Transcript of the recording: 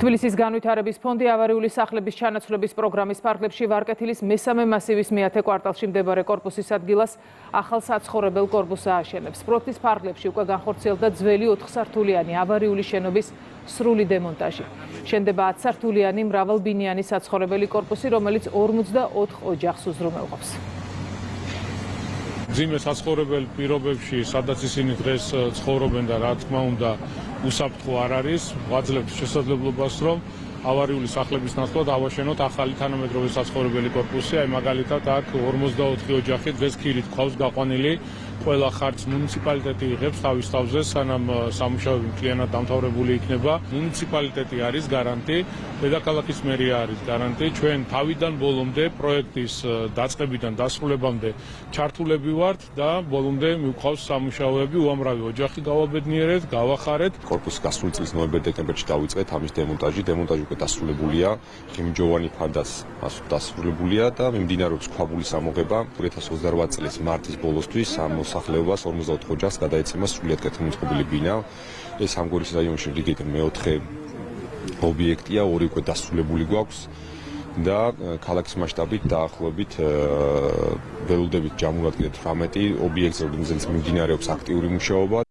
თბილისის განვითარების ფონდი ავარიული სახლების ჩანაცვლების პროგრამის ფარგლებში ვარკეთილის მესამე მასივის მეათე კვარტალში მდებარე კორპუსის ადგილას ახალ საცხოვრებელ კორპუსს ააშენებს. პროექტის ფარგლებში უკვე განხორციელდა ძველი 4 სართულიანი ავარიული შენობის სრული დემონტაჟი. შენდება 10 სართულიანი მრავალბინიანი საცხოვრებელი კორპუსი, რომელიც 54 ოჯახს უზრუნველყოფს. ძიმე საცხოვრებელ პირობებში, სადაც ისინი დღეს ცხოვრობენ და რა თქმა უნდა უსაფრთხო არ არის, ვაძლევთ შესაძლებლობას, რომ ავარიული სახლების ნაცვლად ავაშენოთ ახალი თანამედროვე საცხოვრებელი კორპუსი. აი მაგალითად აქ 54 ოჯახი დღეს ქირით გვყავს გაყვანილი. ყველა ხარჯს მუნიციპალიტეტი იღებს თავის თავზე, სანამ სამუშაოები მთლიანად დამთავრებული იქნება. მუნიციპალიტეტი არის გარანტი, დედაქალაქის მერია არის გარანტი. ჩვენ თავიდან ბოლომდე პროექტის დაწყებიდან დასრულებამდე ჩართულები ვართ და ბოლომდე მივყავს სამუშაოები. უამრავი ოჯახი გავაბედნიერეთ, გავახარეთ. კორპუსი გასული წლის ნოემბერ-დეკემბერში დავიწყეთ ამის დემონტაჟი. დემონტაჟი უკვე დასრულებულია. ღიმჯოვანი ფანდაც დასრულებულია და მიმდინარეობს ქვაბულის ამოღება. 2028 წლის მარტის ბოლოსთვის მოსახლეობას 44 ოჯახს გადაეცემა სრულიად კეთილმოწყობილი ბინა. ეს ამგვარის რაიონში რიგით მეოთხე ობიექტია, 2 უკვე დასრულებული გვაქვს და ქალაქის მასშტაბით დაახლოებით ველოდებით ჯამურად კიდევ 18 ობიექტზე, რომელზეც მიმდინარეობს აქტიური მუშაობა.